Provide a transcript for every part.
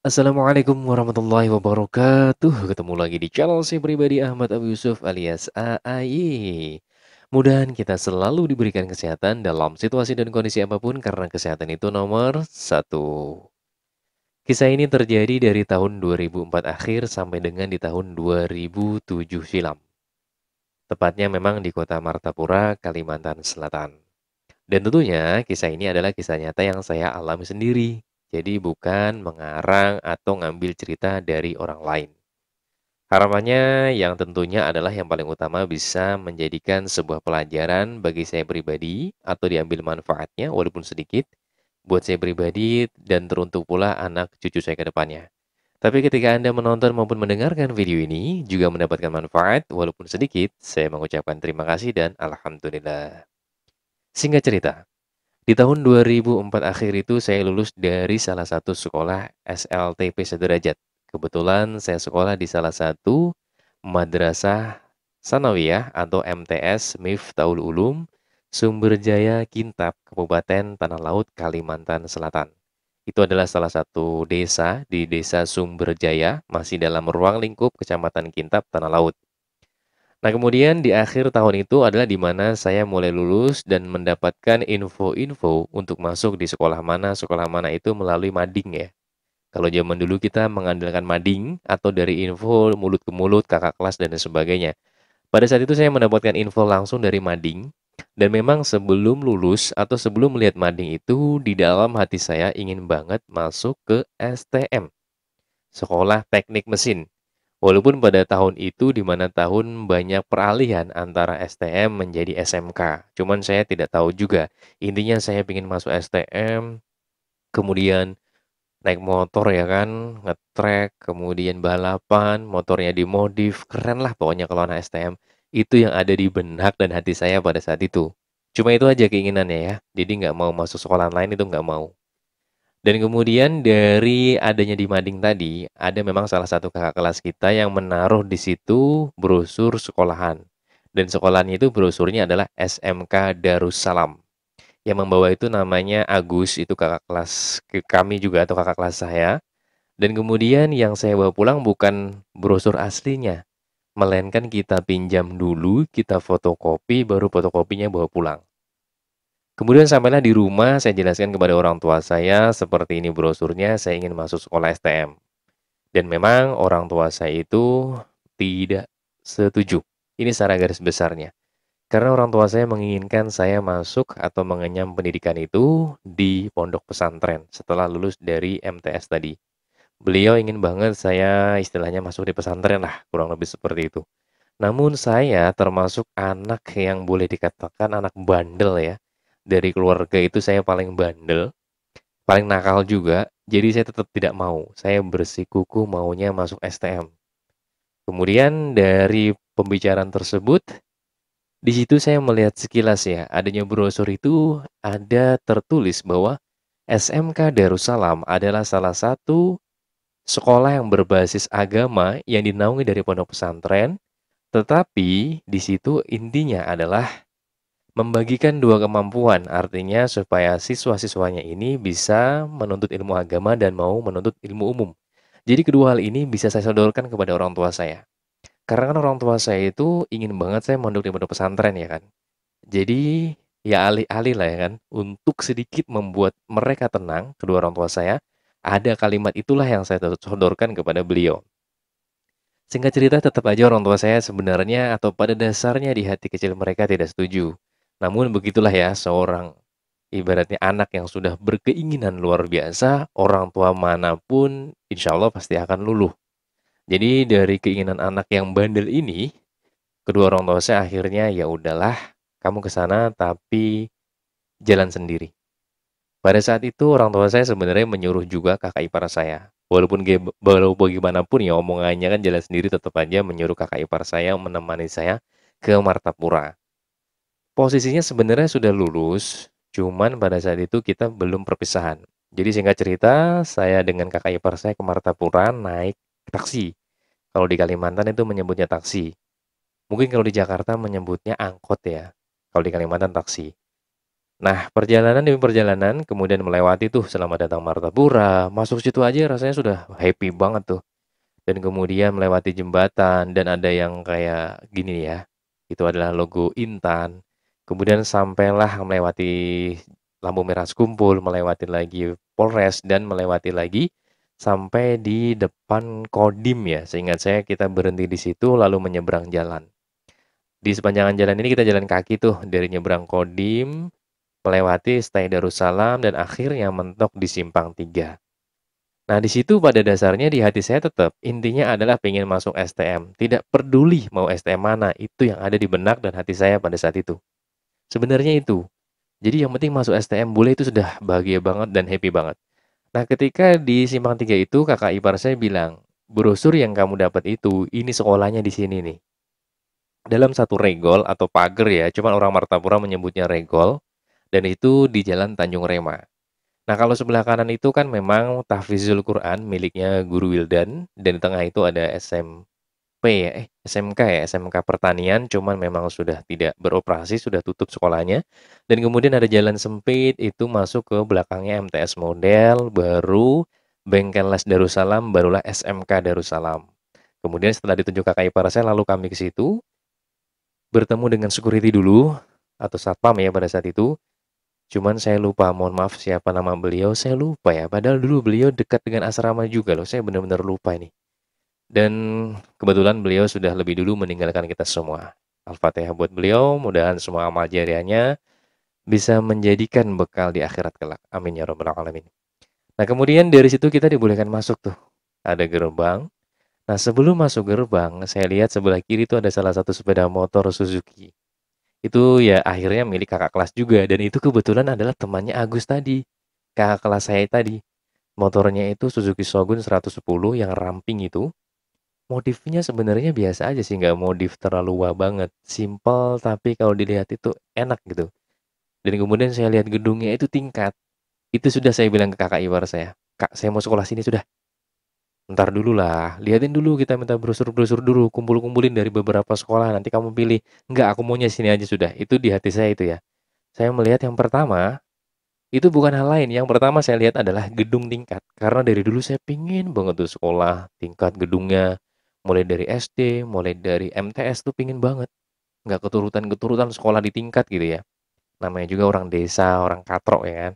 Assalamualaikum warahmatullahi wabarakatuh. Ketemu lagi di channel saya pribadi Ahmad Abu Yusuf alias AAY. Mudahan kita selalu diberikan kesehatan dalam situasi dan kondisi apapun karena kesehatan itu nomor satu. Kisah ini terjadi dari tahun 2004 akhir sampai dengan di tahun 2007 silam. Tepatnya memang di kota Martapura, Kalimantan Selatan. Dan tentunya kisah ini adalah kisah nyata yang saya alami sendiri. Jadi bukan mengarang atau ngambil cerita dari orang lain. Harapannya yang tentunya adalah yang paling utama bisa menjadikan sebuah pelajaran bagi saya pribadi atau diambil manfaatnya walaupun sedikit buat saya pribadi dan teruntuk pula anak cucu saya ke depannya. Tapi ketika Anda menonton maupun mendengarkan video ini juga mendapatkan manfaat walaupun sedikit, saya mengucapkan terima kasih dan alhamdulillah. Singkat cerita, di tahun 2004 akhir itu saya lulus dari salah satu sekolah SLTP sederajat. Kebetulan saya sekolah di salah satu madrasah sanawiyah atau MTS Miftahul Ulum Sumberjaya Kintab, Kabupaten Tanah Laut, Kalimantan Selatan. Itu adalah salah satu desa di Desa Sumberjaya, masih dalam ruang lingkup Kecamatan Kintab, Tanah Laut. Nah, kemudian di akhir tahun itu adalah di mana saya mulai lulus dan mendapatkan info-info untuk masuk di sekolah mana itu melalui mading ya. Kalau zaman dulu kita mengandalkan mading atau dari info mulut ke mulut, kakak kelas dan sebagainya. Pada saat itu saya mendapatkan info langsung dari mading dan memang sebelum lulus atau sebelum melihat mading itu di dalam hati saya ingin banget masuk ke STM, Sekolah Teknik Mesin. Walaupun pada tahun itu di mana tahun banyak peralihan antara STM menjadi SMK. Cuman saya tidak tahu juga. Intinya saya ingin masuk STM, kemudian naik motor ya kan, ngetrek, kemudian balapan, motornya dimodif, keren lah pokoknya kalau anak STM. Itu yang ada di benak dan hati saya pada saat itu. Cuma itu aja keinginannya ya. Jadi nggak mau masuk sekolah lain itu nggak mau. Dan kemudian dari adanya di mading tadi, ada memang salah satu kakak kelas kita yang menaruh di situ brosur sekolahan. Dan sekolahannya itu brosurnya adalah SMK Darussalam. Yang membawa itu namanya Agus, itu kakak kelas kami juga atau kakak kelas saya. Dan kemudian yang saya bawa pulang bukan brosur aslinya, melainkan kita pinjam dulu, kita fotokopi, baru fotokopinya bawa pulang. Kemudian sampailah di rumah, saya jelaskan kepada orang tua saya, seperti ini brosurnya, saya ingin masuk sekolah STM. Dan memang orang tua saya itu tidak setuju. Ini secara garis besarnya. Karena orang tua saya menginginkan saya masuk atau mengenyam pendidikan itu di pondok pesantren setelah lulus dari MTS tadi. Beliau ingin banget saya istilahnya masuk di pesantren lah, kurang lebih seperti itu. Namun saya termasuk anak yang boleh dikatakan anak bandel ya. Dari keluarga itu saya paling bandel, paling nakal juga, jadi saya tetap tidak mau. Saya bersikukuh maunya masuk STM. Kemudian dari pembicaraan tersebut, di situ saya melihat sekilas ya, adanya brosur itu ada tertulis bahwa SMK Darussalam adalah salah satu sekolah yang berbasis agama yang dinaungi dari pondok pesantren, tetapi di situ intinya adalah membagikan dua kemampuan, artinya supaya siswa-siswanya ini bisa menuntut ilmu agama dan mau menuntut ilmu umum. Jadi kedua hal ini bisa saya sodorkan kepada orang tua saya. Karena kan orang tua saya itu ingin banget saya mondok di pondok pesantren ya kan. Jadi ya alih-alih lah ya kan, untuk sedikit membuat mereka tenang, kedua orang tua saya, ada kalimat itulah yang saya sodorkan kepada beliau. Singkat cerita, tetap aja orang tua saya sebenarnya atau pada dasarnya di hati kecil mereka tidak setuju. Namun begitulah ya, seorang ibaratnya anak yang sudah berkeinginan luar biasa, orang tua manapun insya Allah pasti akan luluh. Jadi dari keinginan anak yang bandel ini, kedua orang tua saya akhirnya ya udahlah, kamu ke sana tapi jalan sendiri. Pada saat itu orang tua saya sebenarnya menyuruh juga kakak ipar saya. Walau bagaimanapun ya omongannya kan jalan sendiri tetap aja menyuruh kakak ipar saya menemani saya ke Martapura. Posisinya sebenarnya sudah lulus, cuman pada saat itu kita belum perpisahan. Jadi singkat cerita, saya dengan kakak ipar saya ke Martapura naik taksi. Kalau di Kalimantan itu menyebutnya taksi. Mungkin kalau di Jakarta menyebutnya angkot ya. Kalau di Kalimantan taksi. Nah, perjalanan demi perjalanan, kemudian melewati tuh Selamat Datang Martapura, masuk situ aja rasanya sudah happy banget tuh. Dan kemudian melewati jembatan dan ada yang kayak gini ya, itu adalah logo Intan. Kemudian sampailah melewati lampu merah Skumpul, melewati lagi Polres dan melewati lagi sampai di depan Kodim ya. Seingat saya kita berhenti di situ lalu menyeberang jalan. Di sepanjang jalan ini kita jalan kaki tuh dari nyebrang Kodim, melewati Stay Darussalam dan akhirnya mentok di Simpang 3. Nah, di situ pada dasarnya di hati saya tetap intinya adalah pengen masuk STM. Tidak peduli mau STM mana, itu yang ada di benak dan hati saya pada saat itu. Sebenarnya itu. Jadi yang penting masuk STM boleh itu sudah bahagia banget dan happy banget. Nah, ketika di Simpang 3 itu kakak ipar saya bilang, brosur yang kamu dapat itu, ini sekolahnya di sini nih. Dalam satu regol atau pagar ya, cuman orang Martapura menyebutnya regol, dan itu di Jalan Tanjung Rema. Nah, kalau sebelah kanan itu kan memang tahfizul Quran miliknya Guru Wildan, dan di tengah itu ada SMP ya, SMK ya, SMK Pertanian, cuman memang sudah tidak beroperasi, sudah tutup sekolahnya. Dan kemudian ada jalan sempit, itu masuk ke belakangnya MTS Model, baru Bengkel Les Darussalam, barulah SMK Darussalam. Kemudian setelah ditunjuk kakak ipar saya, lalu kami ke situ, bertemu dengan security dulu, atau satpam ya pada saat itu. Cuman saya lupa, mohon maaf siapa nama beliau, saya lupa ya. Padahal dulu beliau dekat dengan asrama juga loh, saya benar-benar lupa ini. Dan kebetulan beliau sudah lebih dulu meninggalkan kita semua. Al-Fatihah buat beliau, mudahan semua amal jariahnya bisa menjadikan bekal di akhirat kelak. Amin ya rabbal alamin. Nah, kemudian dari situ kita dibolehkan masuk tuh. Ada gerbang. Nah, sebelum masuk gerbang, saya lihat sebelah kiri itu ada salah satu sepeda motor Suzuki. Itu ya akhirnya milik kakak kelas juga dan itu kebetulan adalah temannya Agus tadi. Kakak kelas saya tadi. Motornya itu Suzuki Shogun 110 yang ramping itu. Modifnya sebenarnya biasa aja sih, nggak modif terlalu wah banget. Simple tapi kalau dilihat itu enak gitu. Dan kemudian saya lihat gedungnya itu tingkat. Itu sudah saya bilang ke kakak ipar saya, "Kak, saya mau sekolah sini sudah." Ntar dulu lah, liatin dulu kita minta brosur-brosur dulu, kumpul-kumpulin dari beberapa sekolah, nanti kamu pilih. Enggak, aku maunya sini aja sudah. Itu di hati saya itu ya. Saya melihat yang pertama, itu bukan hal lain. Yang pertama saya lihat adalah gedung tingkat. Karena dari dulu saya pingin banget tuh sekolah, tingkat gedungnya. Mulai dari SD, mulai dari MTS tuh pingin banget. Nggak keturutan-keturutan sekolah di tingkat gitu ya. Namanya juga orang desa, orang katrok ya kan.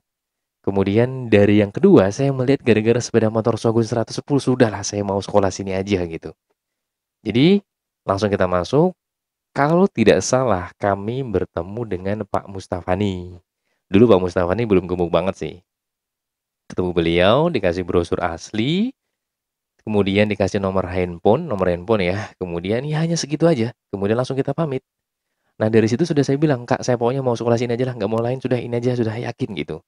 Kemudian dari yang kedua, saya melihat gara-gara sepeda motor Shogun 110, sudahlah saya mau sekolah sini aja gitu. Jadi, langsung kita masuk. Kalau tidak salah, kami bertemu dengan Pak Mustafani. Dulu Pak Mustafani belum gemuk banget sih. Ketemu beliau, dikasih brosur asli, kemudian dikasih nomor handphone ya. Kemudian ya hanya segitu aja. Kemudian langsung kita pamit. Nah dari situ sudah saya bilang, Kak saya pokoknya mau sekolah sini aja lah, nggak mau lain, sudah ini aja, sudah yakin gitu.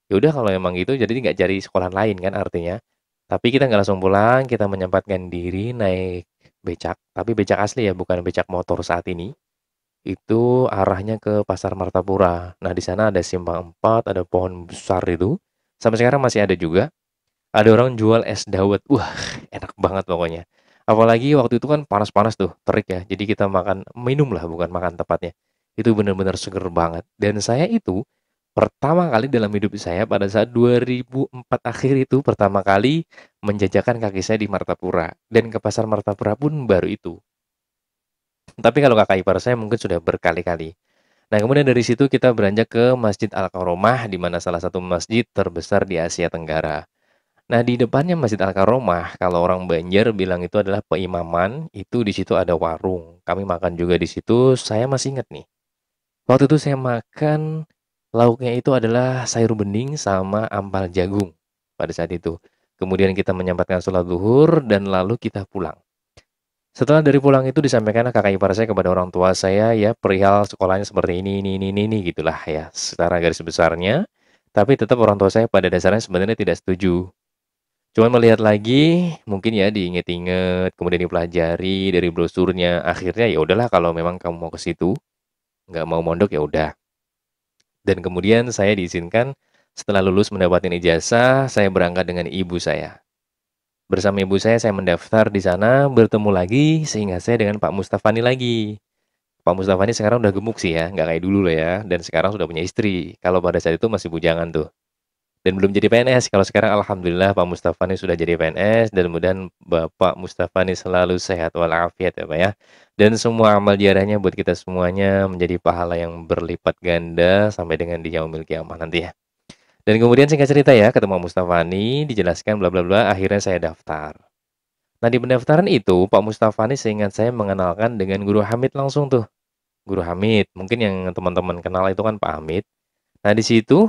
Ya udah kalau emang gitu, jadi nggak cari sekolah lain kan artinya. Tapi kita nggak langsung pulang, kita menyempatkan diri naik becak, tapi becak asli ya, bukan becak motor saat ini. Itu arahnya ke Pasar Martapura. Nah, di sana ada simpang 4, ada pohon besar itu. Sampai sekarang masih ada juga. Ada orang jual es dawet. Wah, enak banget pokoknya. Apalagi waktu itu kan panas-panas tuh, terik ya. Jadi kita makan, minum lah, bukan makan tepatnya. Itu benar-benar seger banget. Dan saya itu pertama kali dalam hidup saya pada saat 2004 akhir itu pertama kali menjajakan kaki saya di Martapura. Dan ke Pasar Martapura pun baru itu. Tapi kalau kakak ipar saya mungkin sudah berkali-kali. Nah, kemudian dari situ kita beranjak ke Masjid Al-Karomah, di mana salah satu masjid terbesar di Asia Tenggara. Nah, di depannya Masjid Al-Karomah, kalau orang Banjar bilang itu adalah peimaman, itu di situ ada warung. Kami makan juga di situ, saya masih ingat nih. Waktu itu saya makan, lauknya itu adalah sayur bening sama ampal jagung pada saat itu. Kemudian kita menyempatkan sholat zuhur dan lalu kita pulang. Setelah dari pulang itu disampaikanlah kakak ipar saya kepada orang tua saya ya perihal sekolahnya seperti ini gitulah ya secara garis besarnya. Tapi tetap orang tua saya pada dasarnya sebenarnya tidak setuju. Cuman melihat lagi mungkin ya diinget-inget kemudian dipelajari dari brosurnya akhirnya ya udahlah kalau memang kamu mau ke situ nggak mau mondok ya udah. Dan kemudian saya diizinkan setelah lulus mendapatkan ijazah saya berangkat dengan ibu saya. Bersama ibu saya mendaftar di sana, bertemu lagi, seingat saya dengan Pak Mustafani lagi. Pak Mustafa ini sekarang udah gemuk sih ya, nggak kayak dulu lah ya, dan sekarang sudah punya istri. Kalau pada saat itu masih bujangan tuh. Dan belum jadi PNS. Kalau sekarang alhamdulillah Pak Mustafa ini sudah jadi PNS dan mudah-mudahan Bapak Mustafa ini selalu sehat walafiat ya Pak ya. Dan semua amal jariahnya buat kita semuanya menjadi pahala yang berlipat ganda sampai dengan di yaumil kiamah nanti ya. Dan kemudian singkat cerita ya, ketemu Mustafa ini dijelaskan bla bla bla, akhirnya saya daftar. Nah, di pendaftaran itu Pak Mustafa ini seingat saya mengenalkan dengan Guru Hamid langsung tuh. Guru Hamid, mungkin yang teman-teman kenal itu kan Pak Hamid. Nah, di situ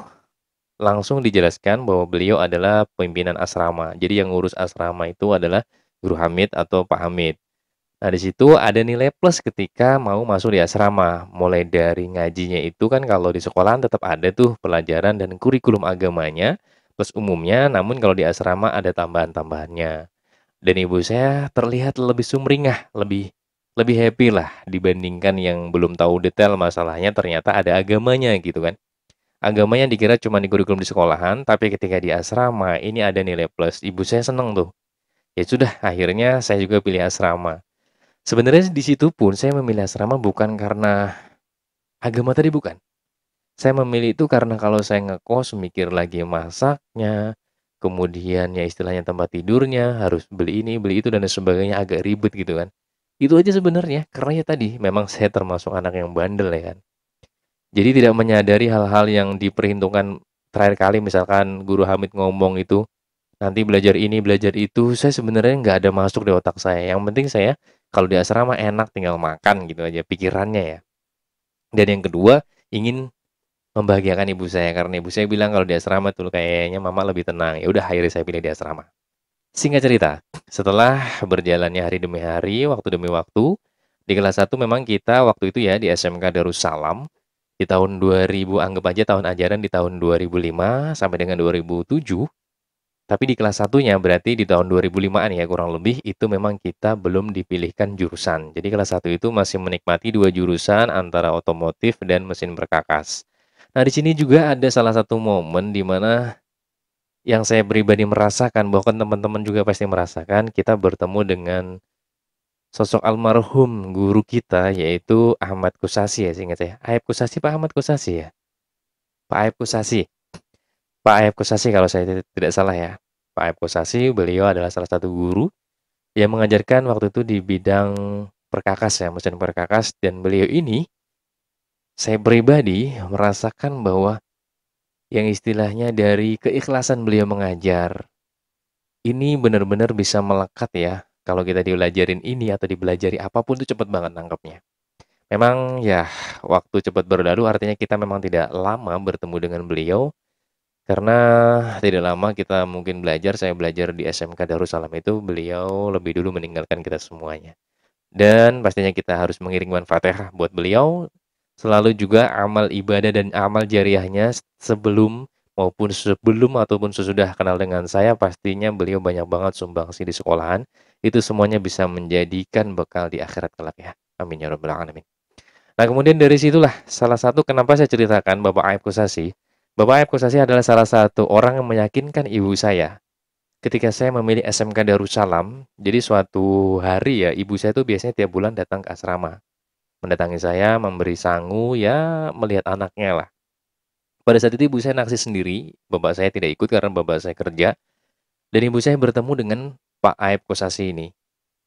langsung dijelaskan bahwa beliau adalah pimpinan asrama. Jadi yang ngurus asrama itu adalah Guru Hamid atau Pak Hamid. Nah, di situ ada nilai plus ketika mau masuk di asrama. Mulai dari ngajinya itu kan kalau di sekolahan tetap ada tuh pelajaran dan kurikulum agamanya plus umumnya, namun kalau di asrama ada tambahan-tambahannya. Dan ibu saya terlihat lebih sumringah, lebih lebih happy lah dibandingkan yang belum tahu detail masalahnya ternyata ada agamanya gitu kan. Agamanya dikira cuma di kurikulum di sekolahan, tapi ketika di asrama ini ada nilai plus. Ibu saya seneng tuh. Ya sudah, akhirnya saya juga pilih asrama. Sebenarnya di situ pun saya memilih asrama bukan karena agama tadi bukan. Saya memilih itu karena kalau saya ngekos mikir lagi masaknya, kemudian ya istilahnya tempat tidurnya, harus beli ini, beli itu dan sebagainya agak ribet gitu kan. Itu aja sebenarnya, karena ya tadi memang saya termasuk anak yang bandel ya kan. Jadi tidak menyadari hal-hal yang diperhitungkan terakhir kali misalkan Guru Hamid ngomong itu, nanti belajar ini, belajar itu, saya sebenarnya nggak ada masuk di otak saya. Yang penting saya kalau di asrama enak tinggal makan gitu aja pikirannya ya. Dan yang kedua, ingin membahagiakan ibu saya karena ibu saya bilang kalau di asrama tuh kayaknya mama lebih tenang. Ya udah akhirnya saya pilih di asrama. Singkat cerita, setelah berjalannya hari demi hari, waktu demi waktu, di kelas satu memang kita waktu itu ya di SMK Darussalam di tahun 2000 anggap aja tahun ajaran di tahun 2005 sampai dengan 2007. Tapi di kelas satunya berarti di tahun 2005-an ya kurang lebih itu memang kita belum dipilihkan jurusan. Jadi kelas satu itu masih menikmati dua jurusan antara otomotif dan mesin perkakas. Nah, di sini juga ada salah satu momen di mana yang saya pribadi merasakan, bahwa kan teman-teman juga pasti merasakan, kita bertemu dengan sosok almarhum guru kita, yaitu Ahmad Kusasi ya, seingat saya. Aib Kusasi, Pak Ahmad Kusasi ya? Pak Aib Kusasi. Pak Aib Kusasi kalau saya tidak salah ya. Pak Aib Kusasi, beliau adalah salah satu guru yang mengajarkan waktu itu di bidang perkakas ya, mesin perkakas, dan beliau ini, saya pribadi merasakan bahwa yang istilahnya dari keikhlasan beliau mengajar, ini benar-benar bisa melekat ya, kalau kita dibelajarin ini atau dibelajari apapun itu cepet banget nangkepnya. Memang ya, waktu cepat berlalu artinya kita memang tidak lama bertemu dengan beliau, karena tidak lama kita mungkin belajar, saya belajar di SMK Darussalam itu, beliau lebih dulu meninggalkan kita semuanya. Dan pastinya kita harus mengirimkan Fatihah buat beliau, selalu juga amal ibadah dan amal jariahnya sebelum ataupun sesudah kenal dengan saya, pastinya beliau banyak banget sumbangsi di sekolahan. Itu semuanya bisa menjadikan bekal di akhirat kelak ya. Amin ya rabbal alamin. Nah, kemudian dari situlah salah satu kenapa saya ceritakan Bapak Aib Kusasi. Bapak Aib Kusasi adalah salah satu orang yang meyakinkan ibu saya ketika saya memilih SMK Darussalam. Jadi suatu hari ya, ibu saya tuh biasanya tiap bulan datang ke asrama, mendatangi saya, memberi sangu, ya melihat anaknya lah. Pada saat itu ibu saya naksir sendiri, bapak saya tidak ikut karena bapak saya kerja, dan ibu saya bertemu dengan Pak Aib Kusasi ini.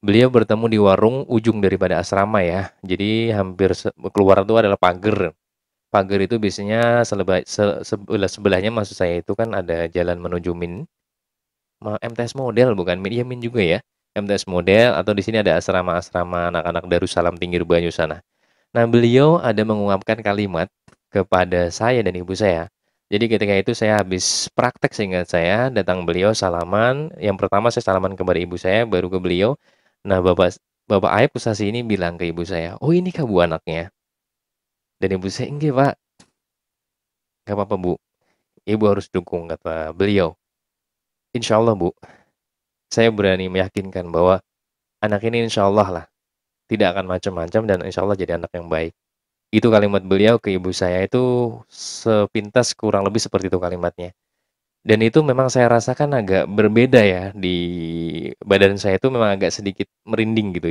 Beliau bertemu di warung ujung daripada asrama ya, jadi hampir keluar itu adalah pagar. Pagar itu biasanya sebelahnya maksud saya itu kan ada jalan menuju Min, MTS Model bukan, Min, iya Min juga ya. MTS Model atau di sini ada asrama-asrama anak-anak Darussalam Pinggir Banyu sana. Nah, beliau ada mengungkapkan kalimat kepada saya dan ibu saya. Jadi ketika itu saya habis praktek seingat saya, datang beliau salaman, yang pertama saya salaman kepada ibu saya, baru ke beliau. Nah, Bapak Bapak Aib Kusasi ini bilang ke ibu saya, "Oh, ini kah Bu anaknya?" Dan ibu saya, "Enggak, Pak. Nggak apa-apa, Bu. Ibu harus dukung," kata beliau. "Insya Allah, Bu, saya berani meyakinkan bahwa anak ini insya Allah lah tidak akan macam-macam dan insya Allah jadi anak yang baik." Itu kalimat beliau ke ibu saya itu sepintas kurang lebih seperti itu kalimatnya. Dan itu memang saya rasakan agak berbeda ya, di badan saya itu memang agak sedikit merinding gitu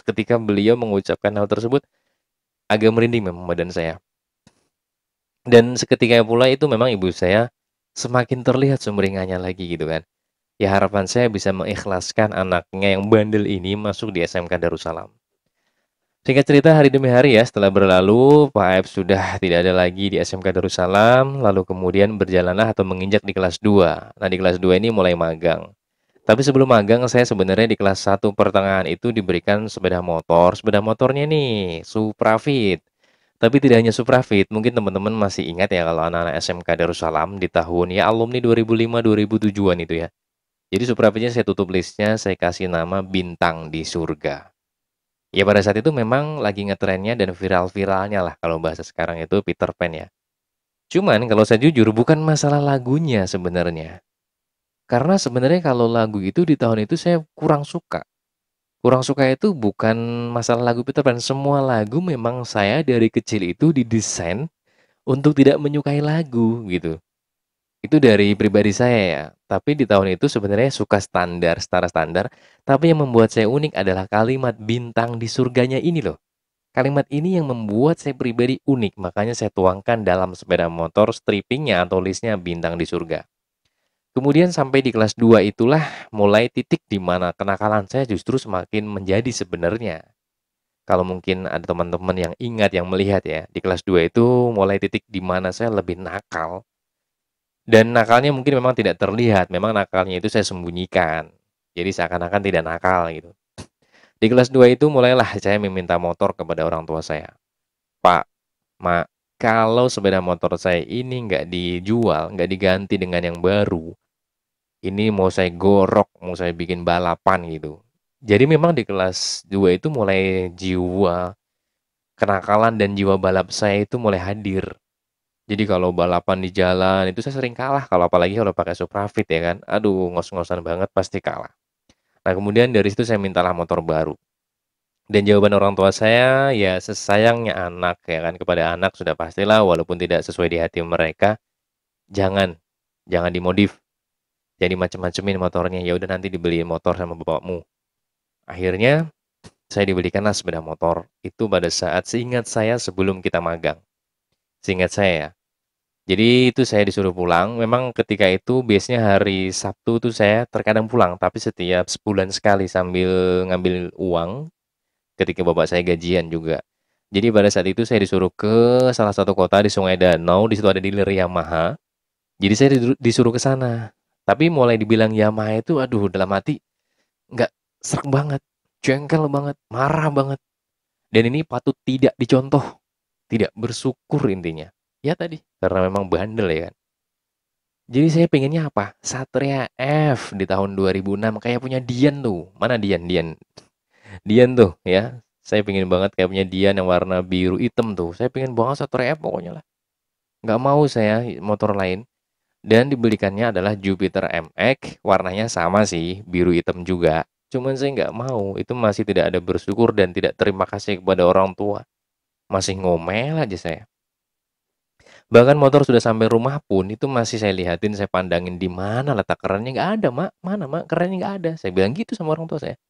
ketika beliau mengucapkan hal tersebut. agak merinding memang badan saya. Dan seketika pula itu memang ibu saya semakin terlihat sumringahnya lagi gitu kan. Ya harapan saya bisa mengikhlaskan anaknya yang bandel ini masuk di SMK Darussalam. Singkat cerita hari demi hari ya setelah berlalu, Pak Aep sudah tidak ada lagi di SMK Darussalam, lalu kemudian berjalanlah atau menginjak di kelas 2. Nah di kelas 2 ini mulai magang. Tapi sebelum magang saya sebenarnya di kelas 1 pertengahan itu diberikan sepeda motor. Sepeda motornya nih Suprafit. Tapi tidak hanya Suprafit, mungkin teman-teman masih ingat ya kalau anak-anak SMK Darussalam di tahun ya alumni 2005-2007-an itu ya. Jadi Suprafitnya saya tutup listnya, saya kasih nama Bintang di Surga. Ya pada saat itu memang lagi ngetrennya dan viral-viralnya lah kalau bahasa sekarang itu Peter Pan ya. Cuman kalau saya jujur bukan masalah lagunya sebenarnya. Karena sebenarnya kalau lagu itu di tahun itu saya kurang suka. Kurang suka itu bukan masalah lagu Peter Pan. Semua lagu memang saya dari kecil itu didesain untuk tidak menyukai lagu gitu. Itu dari pribadi saya ya. Tapi di tahun itu sebenarnya suka standar, setara standar. Tapi yang membuat saya unik adalah kalimat bintang di surganya ini loh. Kalimat ini yang membuat saya pribadi unik. Makanya saya tuangkan dalam sepeda motor strippingnya atau listnya bintang di surga. Kemudian sampai di kelas 2 itulah mulai titik di mana kenakalan saya justru semakin menjadi sebenarnya. Kalau mungkin ada teman-teman yang ingat, yang melihat ya, di kelas 2 itu mulai titik di mana saya lebih nakal. Dan nakalnya mungkin memang tidak terlihat, memang nakalnya itu saya sembunyikan. Jadi seakan-akan tidak nakal gitu. Di kelas 2 itu mulailah saya meminta motor kepada orang tua saya. Pak, Mak, kalau sepeda motor saya ini nggak dijual, nggak diganti dengan yang baru, ini mau saya gorok, mau saya bikin balapan gitu. Jadi memang di kelas 2 itu mulai jiwa kenakalan dan jiwa balap saya itu mulai hadir. Jadi kalau balapan di jalan itu saya sering kalah kalau apalagi kalau pakai Suprafit ya kan. Aduh, ngos-ngosan banget pasti kalah. Nah, kemudian dari situ saya mintalah motor baru. Dan jawaban orang tua saya ya sesayangnya anak ya kan kepada anak sudah pastilah walaupun tidak sesuai di hati mereka, jangan jangan dimodif. Jadi macem-macemin motornya, ya udah nanti dibeliin motor sama bapakmu. Akhirnya saya dibelikanlah sepeda motor. Itu pada saat seingat saya sebelum kita magang. Seingat saya ya. Jadi itu saya disuruh pulang. Memang ketika itu biasanya hari Sabtu tuh saya terkadang pulang, tapi setiap sebulan sekali sambil ngambil uang ketika bapak saya gajian juga. Jadi pada saat itu saya disuruh ke salah satu kota di Sungai Danau, di situ ada dealer Yamaha. Jadi saya disuruh ke sana. Tapi mulai dibilang Yamaha itu aduh dalam hati nggak sreg banget, jengkel banget, marah banget. Dan ini patut tidak dicontoh, tidak bersyukur intinya. Ya tadi, karena memang bandel ya kan. Jadi saya pengennya apa? Satria F di tahun 2006 kayak punya Dian tuh. Mana Dian? Dian. Dian tuh ya. Saya pengen banget kayak punya Dian yang warna biru hitam tuh. Saya pengen banget Satria F pokoknya lah. Nggak mau saya motor lain. Dan dibelikannya adalah Jupiter MX. Warnanya sama sih, biru hitam juga. Cuman saya nggak mau. Itu masih tidak ada bersyukur dan tidak terima kasih kepada orang tua. Masih ngomel aja saya. Bahkan motor sudah sampai rumah pun itu masih saya lihatin, saya pandangin di mana letak kerannya, nggak ada, Mak. Mana, Mak? Kerannya nggak ada. Saya bilang gitu sama orang tua saya.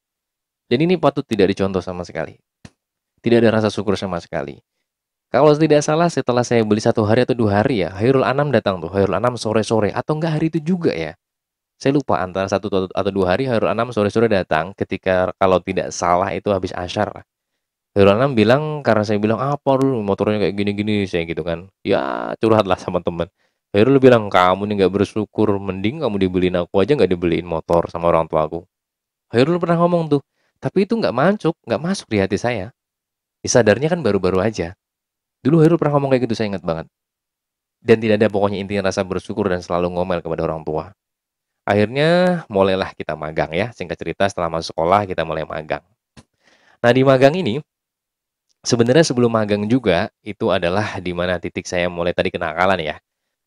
Dan ini patut tidak dicontoh sama sekali. Tidak ada rasa syukur sama sekali. Kalau tidak salah setelah saya beli 1 hari atau 2 hari ya, Hairul Anam datang tuh. Hairul Anam sore-sore atau enggak hari itu juga ya. Saya lupa antara 1 atau 2 hari Hairul Anam sore-sore datang ketika kalau tidak salah itu habis asyar. Hairul Anam bilang karena saya bilang apa dulu motornya kayak gini-gini saya gitu kan. Ya curhatlah sama temen. Hairul bilang kamu nih nggak bersyukur mending kamu dibeliin aku aja nggak dibeliin motor sama orang tua aku. Hairul pernah ngomong tuh. Tapi itu nggak masuk di hati saya. Disadarnya kan baru-baru aja. Dulu Hairul pernah ngomong kayak gitu saya ingat banget. Dan tidak ada pokoknya intinya rasa bersyukur dan selalu ngomel kepada orang tua. Akhirnya mulailah kita magang ya. Singkat cerita setelah masuk sekolah kita mulai magang. Nah di magang ini sebenarnya sebelum magang juga itu adalah di mana titik saya mulai tadi kenakalan ya.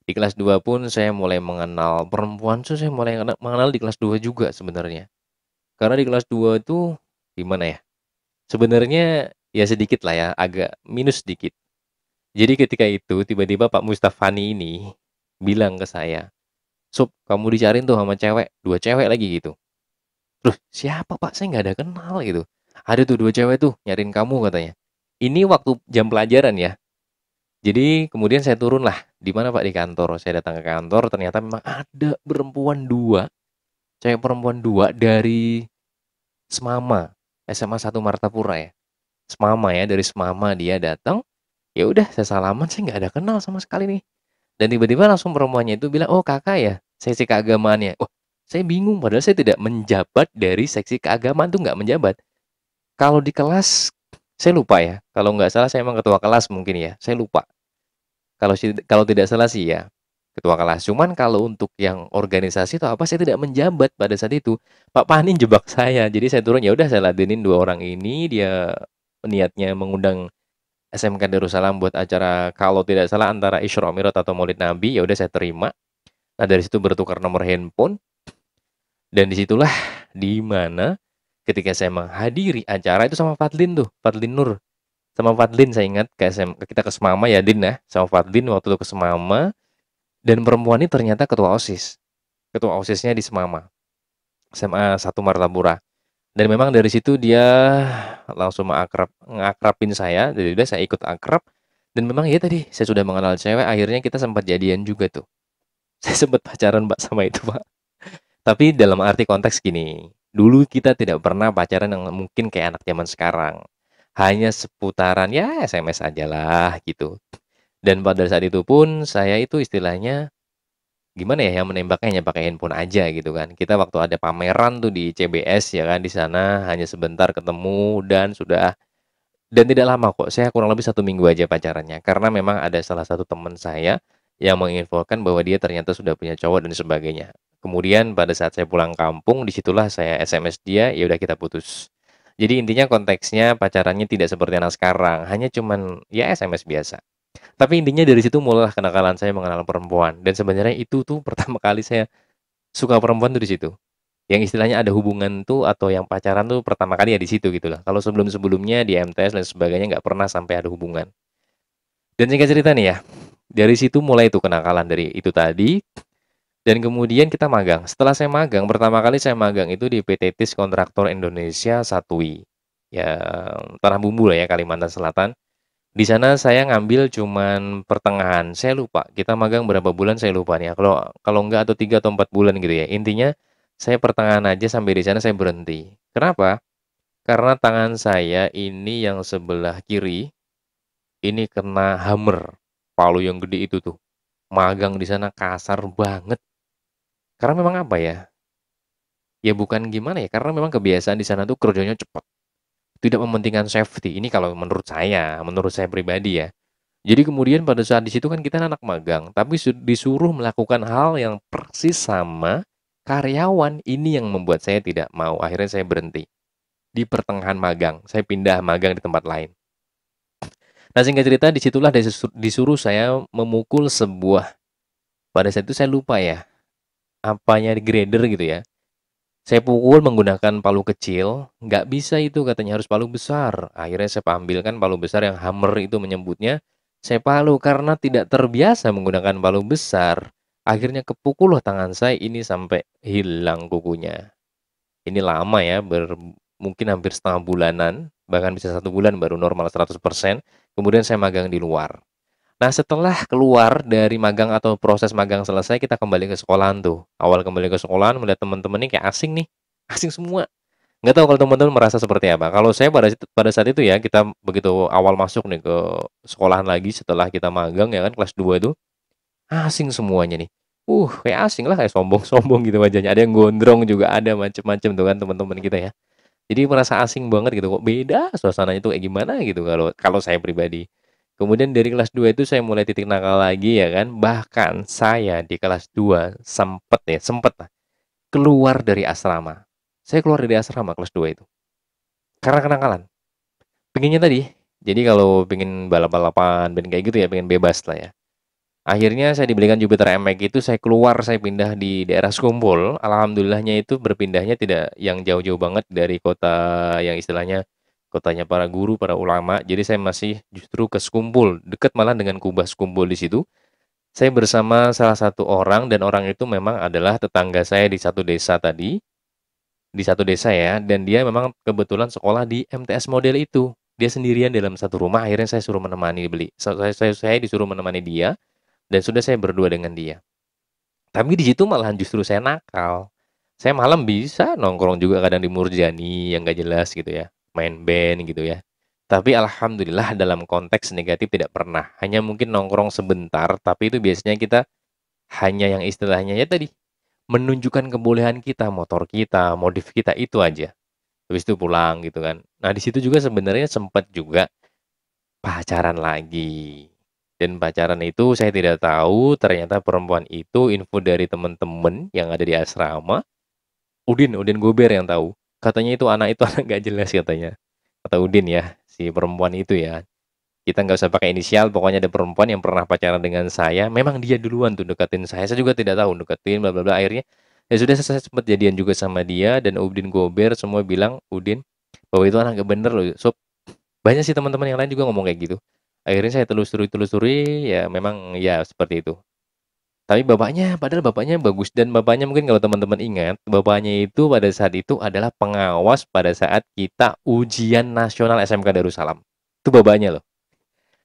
Di kelas 2 pun saya mulai mengenal perempuan tuh saya mulai mengenal di kelas 2 juga sebenarnya. Karena di kelas 2 itu gimana ya? Sebenarnya ya sedikit lah ya, agak minus sedikit. Jadi ketika itu tiba-tiba Pak Mustafani ini bilang ke saya, "Sup, kamu dicariin tuh sama cewek, 2 cewek lagi gitu." Loh, siapa Pak? Saya nggak ada kenal gitu. Ada tuh 2 cewek tuh nyariin kamu katanya. Ini waktu jam pelajaran ya. Jadi kemudian saya turun lah, di mana Pak? Di kantor. Saya datang ke kantor, ternyata memang ada perempuan 2, cewek perempuan 2 dari Semama, SMA 1 Martapura ya. Semama ya, dari Semama dia datang. Ya udah, saya salaman, saya nggak ada kenal sama sekali nih. Dan tiba-tiba langsung perempuannya itu bilang, "Oh, Kakak ya, seksi keagamaannya." Wah, saya bingung padahal saya tidak menjabat dari seksi keagamaan tuh nggak menjabat. Kalau di kelas saya lupa ya, kalau nggak salah saya emang ketua kelas mungkin ya, saya lupa. Kalau tidak salah sih ya, ketua kelas. Cuman kalau untuk yang organisasi atau apa saya tidak menjabat pada saat itu. Pak Panin jebak saya. Jadi saya turun, ya udah saya ladenin 2 orang ini, dia niatnya mengundang SMK Darussalam buat acara kalau tidak salah antara Isra Mi'raj atau Maulid Nabi, ya udah saya terima. Nah, dari situ bertukar nomor handphone dan disitulah di mana ketika saya menghadiri acara itu sama Fadlin tuh, Fadlin Nur. Sama Fadlin saya ingat kita ke Semama ya Din ya, sama Fadlin waktu itu ke Semama dan perempuan ini ternyata ketua OSIS. Ketua OSISnya di Semama, SMA 1 Martapura. Dan memang dari situ dia langsung ngakrapin saya, jadi udah saya ikut akrab dan memang ya tadi saya sudah mengenal cewek, akhirnya kita sempat jadian juga tuh. Saya sempat pacaran Mbak sama itu Pak. Tapi dalam arti konteks gini, dulu kita tidak pernah pacaran yang mungkin kayak anak zaman sekarang. Hanya seputaran ya SMS aja lah gitu. Dan pada saat itu pun saya itu istilahnya gimana ya, yang menembaknya hanya pakai handphone aja gitu kan. Kita waktu ada pameran tuh di CBS ya kan, di sana hanya sebentar ketemu dan tidak lama kok. Saya kurang lebih 1 minggu aja pacarannya. Karena memang ada salah satu teman saya yang menginfokan bahwa dia ternyata sudah punya cowok dan sebagainya. Kemudian pada saat saya pulang kampung, disitulah saya SMS dia, ya udah kita putus. Jadi intinya konteksnya pacarannya tidak seperti anak sekarang, hanya cuman ya SMS biasa. Tapi intinya dari situ mulailah kenakalan saya mengenal perempuan dan sebenarnya itu tuh pertama kali saya suka perempuan tuh di situ. Yang istilahnya ada hubungan tuh atau yang pacaran tuh pertama kali ya di situ gitu lah. Kalau sebelum-sebelumnya di MTS dan sebagainya nggak pernah sampai ada hubungan. Dan singkat cerita nih ya, dari situ mulai tuh kenakalan dari itu tadi dan kemudian kita magang. Setelah saya magang, pertama kali saya magang itu di PT TIS Kontraktor Indonesia Satui. Ya, Tanah Bumbu lah ya, Kalimantan Selatan. Di sana saya ngambil cuman pertengahan, saya lupa, kita magang berapa bulan saya lupa nih ya, kalau kalau enggak atau 3 atau 4 bulan gitu ya. Intinya saya pertengahan aja sampai di sana saya berhenti. Kenapa? Karena tangan saya ini yang sebelah kiri, ini kena hammer, palu yang gede itu tuh. Magang di sana kasar banget. Karena memang apa ya, ya bukan gimana ya, karena memang kebiasaan di sana tuh kerjanya cepat, tidak mementingkan safety, ini kalau menurut saya pribadi ya. Jadi kemudian pada saat di situ kan kita anak magang, tapi disuruh melakukan hal yang persis sama karyawan. Ini yang membuat saya tidak mau. Akhirnya saya berhenti di pertengahan magang. Saya pindah magang di tempat lain. Nah singkat cerita disitulah disuruh saya memukul sebuah. Pada saat itu saya lupa ya, apanya di grader gitu ya. Saya pukul menggunakan palu kecil, nggak bisa itu katanya harus palu besar. Akhirnya saya ambilkan palu besar yang hammer itu menyebutnya. Saya palu karena tidak terbiasa menggunakan palu besar. Akhirnya kepukul loh tangan saya ini sampai hilang kukunya. Ini lama ya, mungkin hampir setengah bulanan, bahkan bisa 1 bulan baru normal 100%. Kemudian saya magang di luar. Nah setelah keluar dari magang atau proses magang selesai, kita kembali ke sekolahan tuh. Awal kembali ke sekolahan, melihat teman-teman ini kayak asing nih, asing semua. Nggak tahu kalau teman-teman merasa seperti apa. Kalau saya pada saat itu ya, kita begitu awal masuk nih ke sekolahan lagi setelah kita magang ya kan, kelas 2 itu, asing semuanya nih. Kayak asing lah, kayak sombong-sombong gitu wajahnya. Ada yang gondrong juga ada, macem-macem tuh kan teman-teman kita ya. Jadi merasa asing banget gitu, kok beda suasananya tuh kayak gimana gitu kalau kalau saya pribadi. Kemudian dari kelas 2 itu saya mulai titik nakal lagi ya kan. Bahkan saya di kelas 2 sempet lah keluar dari asrama. Saya keluar dari asrama kelas 2 itu. Karena kenakalan. Pengennya tadi. Jadi kalau pengen balap-balapan, pengen kayak gitu ya, pengen bebas lah ya. Akhirnya saya dibelikan Jupiter MX itu, saya keluar, saya pindah di daerah Sekumpul. Alhamdulillahnya itu berpindahnya tidak yang jauh-jauh banget dari kota yang istilahnya kotanya para guru, para ulama. Jadi saya masih justru ke Sekumpul, dekat malah dengan Kubah Sekumpul di situ. Saya bersama salah satu orang dan orang itu memang adalah tetangga saya di satu desa tadi, di satu desa ya, dan dia memang kebetulan sekolah di MTS model itu, dia sendirian dalam satu rumah, akhirnya saya suruh menemani beli saya disuruh menemani dia, dan sudah saya berdua dengan dia. Tapi di situ malahan justru saya nakal. Saya malam bisa nongkrong juga kadang di Murjani yang nggak jelas gitu ya, main band gitu ya. Tapi alhamdulillah dalam konteks negatif tidak pernah. Hanya mungkin nongkrong sebentar, tapi itu biasanya kita hanya yang istilahnya ya tadi, menunjukkan kebolehan kita, motor kita, modif kita, itu aja. Habis itu pulang gitu kan. Nah, di situ juga sebenarnya sempat juga pacaran lagi. Dan pacaran itu saya tidak tahu ternyata perempuan itu info dari teman-teman yang ada di asrama. Udin Gober yang tahu. Katanya itu anak itu anak gak jelas katanya. Kata Udin ya, si perempuan itu ya. Kita nggak usah pakai inisial, pokoknya ada perempuan yang pernah pacaran dengan saya. Memang dia duluan tuh deketin saya. Saya juga tidak tahu deketin, bla bla bla. Akhirnya ya sudah, saya sempat jadian juga sama dia, dan Udin Gober semua bilang Udin bahwa itu anak gak bener loh. So, banyak sih teman-teman yang lain juga ngomong kayak gitu. Akhirnya saya telusuri, ya memang ya seperti itu. Tapi bapaknya, padahal bapaknya bagus, dan bapaknya mungkin kalau teman-teman ingat, bapaknya itu pada saat itu adalah pengawas pada saat kita ujian nasional SMK Darussalam. Itu bapaknya loh.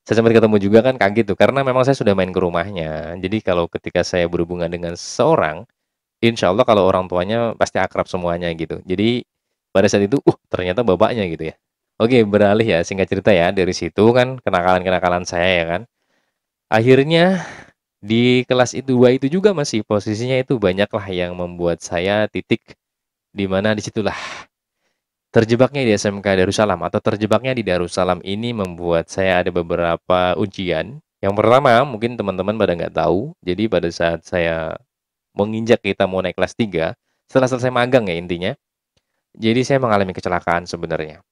Saya sempat ketemu juga kan kaget tuh, karena memang saya sudah main ke rumahnya. Jadi kalau ketika saya berhubungan dengan seseorang, insya Allah kalau orang tuanya pasti akrab semuanya gitu. Jadi pada saat itu, ternyata bapaknya gitu ya. Oke, beralih ya, singkat cerita ya, dari situ kan kenakalan-kenakalan saya ya kan. Akhirnya di kelas I2 itu juga masih posisinya itu banyaklah yang membuat saya titik di mana disitulah terjebaknya di SMK Darussalam, atau terjebaknya di Darussalam ini membuat saya ada beberapa ujian. Yang pertama, mungkin teman-teman pada nggak tahu, jadi pada saat saya menginjak kita mau naik kelas 3, setelah selesai magang ya intinya, jadi saya mengalami kecelakaan sebenarnya.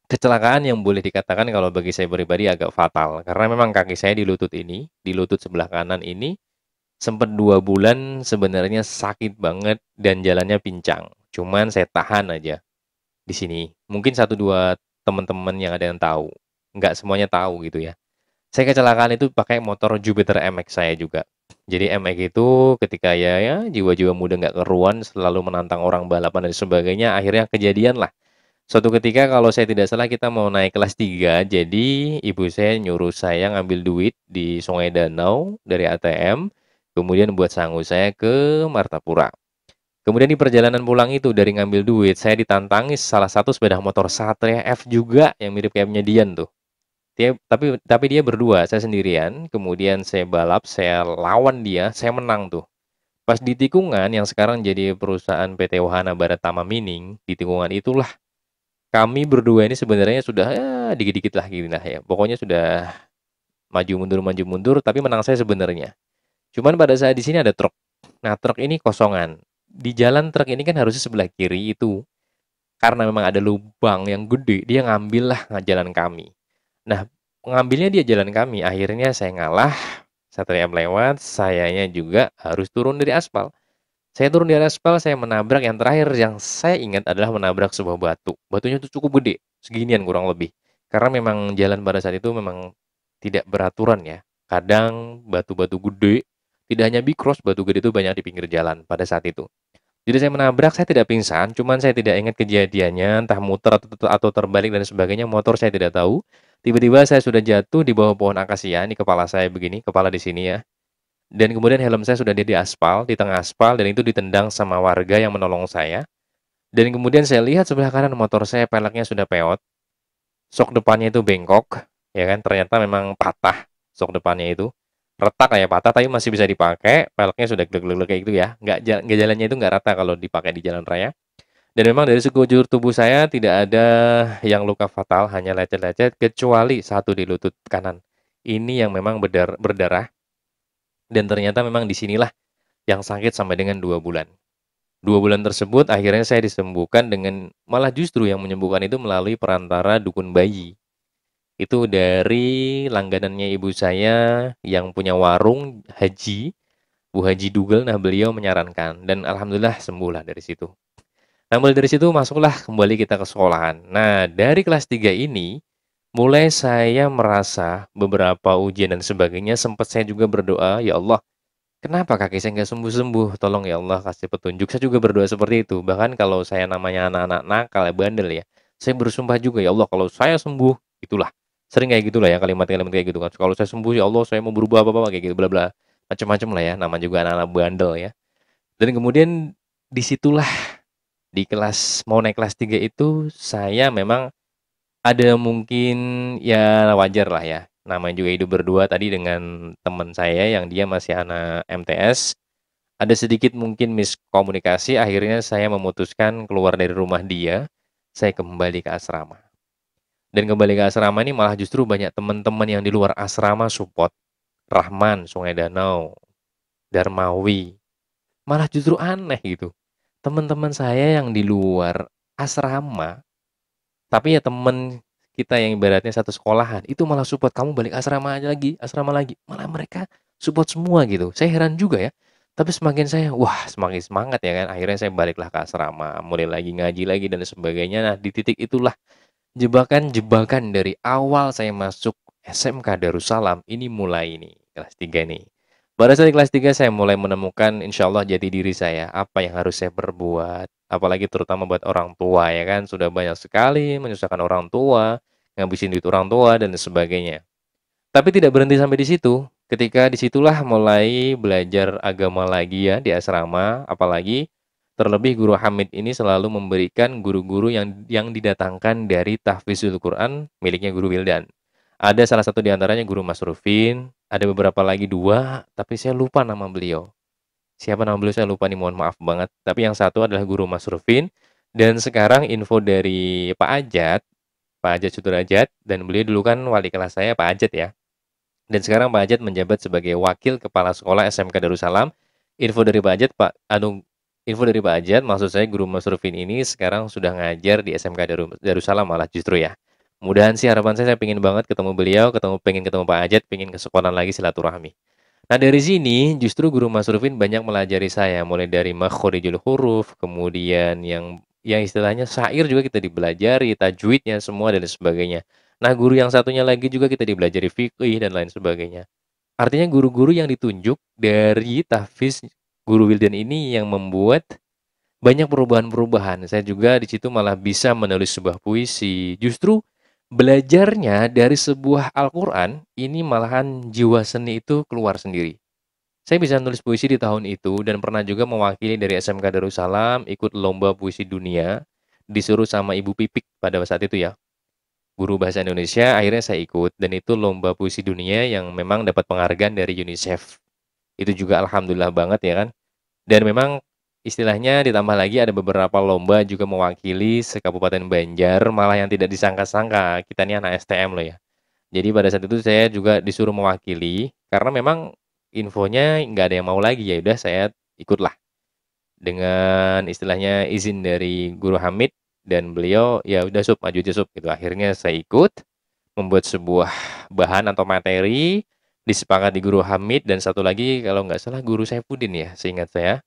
Kecelakaan yang boleh dikatakan kalau bagi saya pribadi agak fatal, karena memang kaki saya di lutut sebelah kanan ini, sempat 2 bulan sebenarnya sakit banget dan jalannya pincang. Cuman saya tahan aja di sini. Mungkin satu 2 teman-teman yang ada yang tahu, nggak semuanya tahu gitu ya. Saya kecelakaan itu pakai motor Jupiter MX saya juga. Jadi MX itu ketika ya jiwa-jiwa muda nggak keruan, selalu menantang orang balapan dan sebagainya, akhirnya kejadian lah. Suatu ketika kalau saya tidak salah kita mau naik kelas 3, jadi ibu saya nyuruh saya ngambil duit di Sungai Danau dari ATM, kemudian buat sangu saya ke Martapura. Kemudian di perjalanan pulang itu dari ngambil duit, saya ditantangi salah satu sepeda motor Satria F juga yang mirip kayak punya Dian tuh. Tapi dia berdua, saya sendirian. Kemudian saya balap, saya lawan dia, saya menang tuh. Pas di tikungan yang sekarang jadi perusahaan PT Wahana Baratama Mining, di tikungan itulah kami berdua ini sebenarnya sudah ya dikit-dikit lah gini lah ya. Pokoknya sudah maju mundur, tapi menang saya sebenarnya. Cuman pada saat di sini ada truk. Nah, truk ini kosongan. Di jalan truk ini kan harusnya sebelah kiri itu. Karena memang ada lubang yang gede, dia ngambil lah jalan kami. Nah, pengambilnya dia jalan kami, akhirnya saya ngalah, Satria M lewat, sayanya juga harus turun dari aspal. Saya turun dari aspal, saya menabrak, yang terakhir yang saya ingat adalah menabrak sebuah batu. Batunya itu cukup gede, seginian kurang lebih. Karena memang jalan pada saat itu memang tidak beraturan ya. Kadang batu-batu gede, tidak hanya bikros, batu gede itu banyak di pinggir jalan pada saat itu. Jadi saya menabrak, saya tidak pingsan, cuman saya tidak ingat kejadiannya, entah muter atau terbalik dan sebagainya, motor saya tidak tahu. Tiba-tiba saya sudah jatuh di bawah pohon akasia, ini kepala saya begini, kepala di sini ya. Dan kemudian helm saya sudah di aspal, di tengah aspal, dan itu ditendang sama warga yang menolong saya. Dan kemudian saya lihat sebelah kanan motor saya peleknya sudah peot, sok depannya itu bengkok, ya kan? Ternyata memang patah sok depannya itu. Retak kayak patah tapi masih bisa dipakai, peleknya sudah glek-glek kayak gitu ya. Nggak jalannya itu nggak rata kalau dipakai di jalan raya. Dan memang dari sekujur tubuh saya tidak ada yang luka fatal, hanya lecet-lecet kecuali satu di lutut kanan. Ini yang memang berdarah, dan ternyata memang disinilah yang sakit sampai dengan 2 bulan. 2 bulan tersebut akhirnya saya disembuhkan dengan, malah justru yang menyembuhkan itu melalui perantara dukun bayi. Itu dari langganannya ibu saya yang punya warung haji, Bu Haji Dugel. Nah, beliau menyarankan dan alhamdulillah sembuhlah dari situ. Nah, mulai dari situ masuklah kembali kita ke sekolahan. Nah, dari kelas 3 ini mulai saya merasa beberapa ujian dan sebagainya, sempat saya juga berdoa, "Ya Allah, kenapa kaki saya nggak sembuh-sembuh? Tolong ya Allah kasih petunjuk." Saya juga berdoa seperti itu. Bahkan kalau saya namanya anak-anak nakal ya, bandel ya, saya bersumpah juga, "Ya Allah, kalau saya sembuh, Itulah, sering kayak gitulah ya kalimat-kalimat kayak gitu kan. Kalau saya sembuh ya Allah saya mau berubah apa-apa kayak gitu bla bla, macam-macam lah ya, nama juga anak-anak bandel ya. Dan kemudian disitulah di kelas mau naik kelas 3 itu saya memang ada mungkin ya wajar lah ya, namanya juga hidup berdua tadi dengan teman saya yang dia masih anak MTS, ada sedikit mungkin miskomunikasi akhirnya saya memutuskan keluar dari rumah dia, saya kembali ke asrama. Dan kembali ke asrama ini malah justru banyak teman-teman yang di luar asrama support, Rahman, Sungai Danau, Darmawi, malah justru aneh gitu. Teman-teman saya yang di luar asrama, tapi ya temen kita yang ibaratnya satu sekolahan, itu malah support, "Kamu balik asrama lagi." Malah mereka support semua gitu. Saya heran juga ya. Tapi semakin saya, wah semakin semangat ya kan, akhirnya saya baliklah ke asrama, mulai lagi ngaji lagi dan sebagainya. Nah, di titik itulah jebakan-jebakan dari awal saya masuk SMK Darussalam ini mulai nih, kelas 3 nih. Pada saat di kelas 3 saya mulai menemukan insya Allah jati diri saya, apa yang harus saya perbuat, apalagi terutama buat orang tua ya kan, sudah banyak sekali menyusahkan orang tua, ngabisin duit orang tua dan sebagainya. Tapi tidak berhenti sampai di situ, ketika disitulah mulai belajar agama lagi ya di asrama, apalagi terlebih Guru Hamid ini selalu memberikan guru-guru yang didatangkan dari tahfizul Quran miliknya Guru Wildan. Ada salah satu di antaranya Guru Masrufin, ada beberapa lagi 2, tapi saya lupa nama beliau. Siapa nama beliau saya lupa nih, mohon maaf banget. Tapi yang satu adalah Guru Masrufin, dan sekarang info dari Pak Ajat Sudrajat, dan beliau dulu kan wali kelas saya Pak Ajat ya. Dan sekarang Pak Ajat menjabat sebagai Wakil Kepala Sekolah SMK Darussalam. Info dari Pak Ajat, info dari Pak Ajat, maksud saya Guru Masrufin ini sekarang sudah ngajar di SMK Darussalam malah justru ya. Mudahan sih harapan saya pengen banget ketemu beliau, pengen ketemu Pak Ajat, pengen ke sekolah lagi silaturahmi. Nah dari sini justru Guru Masrufin banyak melajari saya, mulai dari makhorijul huruf, kemudian yang istilahnya syair juga kita dipelajari, tajwidnya semua dan sebagainya. Nah guru yang satunya lagi juga kita dipelajari fikih dan lain sebagainya. Artinya guru-guru yang ditunjuk dari tahfiz Guru Wildan ini yang membuat banyak perubahan-perubahan. Saya juga di situ malah bisa menulis sebuah puisi. Justru belajarnya dari sebuah Al-Quran, ini malahan jiwa seni itu keluar sendiri. Saya bisa nulis puisi di tahun itu dan pernah juga mewakili dari SMK Darussalam ikut lomba puisi dunia, disuruh sama Ibu Pipik pada saat itu ya. Guru bahasa Indonesia, akhirnya saya ikut dan itu lomba puisi dunia yang memang dapat penghargaan dari UNICEF. Itu juga alhamdulillah banget ya kan. Dan memang istilahnya ditambah lagi ada beberapa lomba juga mewakili se-Kabupaten Banjar, malah yang tidak disangka-sangka, kita ini anak STM loh ya. Jadi pada saat itu saya juga disuruh mewakili, karena memang infonya nggak ada yang mau lagi, ya udah saya ikutlah. Dengan istilahnya izin dari Guru Hamid dan beliau, ya udah Sub, maju aja Sub, gitu. Akhirnya saya ikut, membuat sebuah bahan atau materi, disepakati Guru Hamid dan satu lagi kalau nggak salah Guru Saifuddin ya, seingat saya.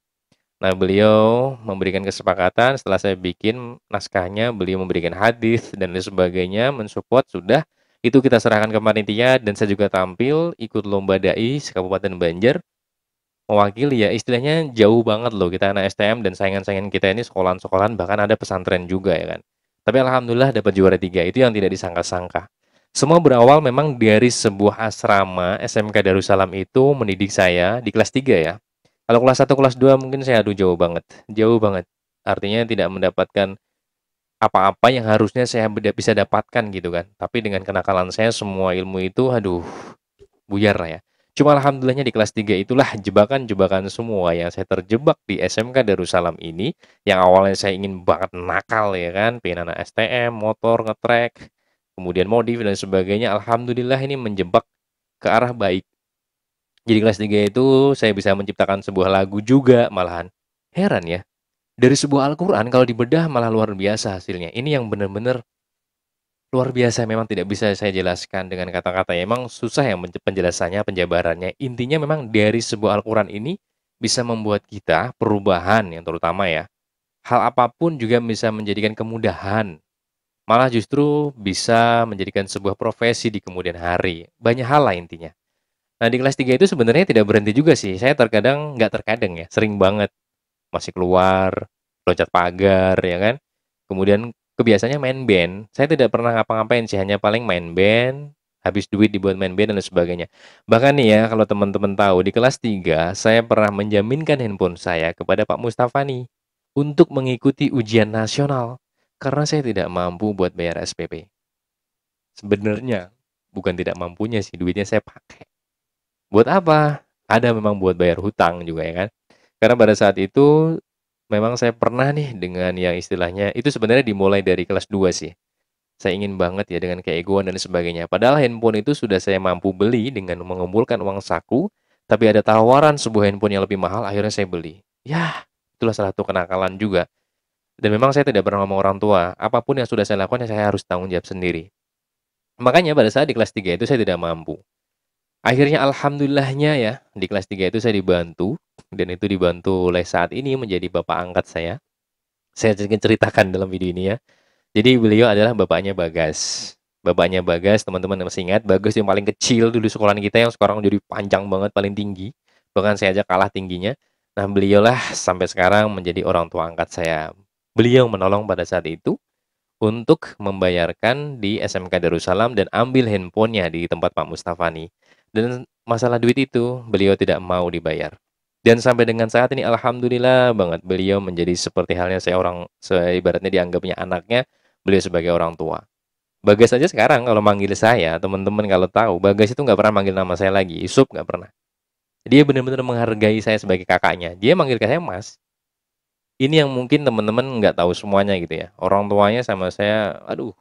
Nah, beliau memberikan kesepakatan setelah saya bikin naskahnya, beliau memberikan hadis dan lain sebagainya, mensupport sudah. Itu kita serahkan ke panitia dan saya juga tampil ikut lomba dai Kabupaten Banjar mewakili ya. Istilahnya jauh banget loh kita anak STM dan saingan-saingan kita ini sekolahan-sekolahan bahkan ada pesantren juga ya kan. Tapi alhamdulillah dapat juara 3 itu yang tidak disangka-sangka. Semua berawal memang dari sebuah asrama SMK Darussalam itu mendidik saya di kelas 3 ya. Kalau kelas 1, kelas 2 mungkin saya aduh jauh banget, jauh banget. Artinya tidak mendapatkan apa-apa yang harusnya saya bisa dapatkan gitu kan. Tapi dengan kenakalan saya semua ilmu itu aduh buyar lah ya. Cuma alhamdulillahnya di kelas 3 itulah jebakan-jebakan semua yang saya terjebak di SMK Darussalam ini, yang awalnya saya ingin banget nakal ya kan, pengen anak STM, motor, ngetrek, kemudian modif dan sebagainya. Alhamdulillah ini menjebak ke arah baik. Jadi kelas 3 itu saya bisa menciptakan sebuah lagu juga malahan. Heran ya, dari sebuah Al-Quran kalau dibedah malah luar biasa hasilnya. Ini yang benar-benar luar biasa, memang tidak bisa saya jelaskan dengan kata-kata. Emang susah ya penjelasannya, penjabarannya. Intinya memang dari sebuah Al-Quran ini bisa membuat kita perubahan yang terutama ya. Hal apapun juga bisa menjadikan kemudahan. Malah justru bisa menjadikan sebuah profesi di kemudian hari. Banyak hal lah intinya. Nah, di kelas 3 itu sebenarnya tidak berhenti juga sih. Saya terkadang, nggak terkadang ya, sering banget masih keluar, loncat pagar, ya kan. Kemudian kebiasaannya main band. Saya tidak pernah ngapa-ngapain sih, hanya paling main band, habis duit dibuat main band dan lain sebagainya. Bahkan nih ya, kalau teman-teman tahu, di kelas 3 saya pernah menjaminkan handphone saya kepada Pak Mustafa nih, untuk mengikuti ujian nasional, karena saya tidak mampu buat bayar SPP. Sebenarnya, bukan tidak mampunya sih, duitnya saya pakai. Buat apa? Ada memang buat bayar hutang juga ya kan. Karena pada saat itu memang saya pernah nih dengan yang istilahnya itu sebenarnya dimulai dari kelas 2 sih. Saya ingin banget ya dengan keegoan dan sebagainya. Padahal handphone itu sudah saya mampu beli dengan mengumpulkan uang saku, tapi ada tawaran sebuah handphone yang lebih mahal, akhirnya saya beli. Ya, itulah salah satu kenakalan juga. Dan memang saya tidak pernah ngomong orang tua, apapun yang sudah saya lakukan ya saya harus tanggung jawab sendiri. Makanya pada saat di kelas 3 itu saya tidak mampu. Akhirnya alhamdulillahnya ya, di kelas 3 itu saya dibantu, dan itu dibantu oleh saat ini menjadi bapak angkat saya. Saya ingin ceritakan dalam video ini ya. Jadi beliau adalah bapaknya Bagas. Bapaknya Bagas, teman-teman masih ingat, Bagas yang paling kecil dulu sekolahan kita yang sekarang jadi panjang banget, paling tinggi. Bahkan saya aja kalah tingginya. Nah, beliaulah sampai sekarang menjadi orang tua angkat saya. Beliau menolong pada saat itu untuk membayarkan di SMK Darussalam dan ambil handphonenya di tempat Pak Mustafa nih. Dan masalah duit itu beliau tidak mau dibayar. Dan sampai dengan saat ini alhamdulillah banget beliau menjadi seperti halnya saya ibaratnya dianggapnya anaknya, beliau sebagai orang tua. Bagas aja sekarang kalau manggil saya, teman-teman kalau tahu, Bagas itu nggak pernah manggil nama saya lagi, Yusuf nggak pernah. Dia benar-benar menghargai saya sebagai kakaknya. Dia manggil saya Mas. Ini yang mungkin teman-teman nggak tahu semuanya gitu ya. Orang tuanya sama saya, aduh,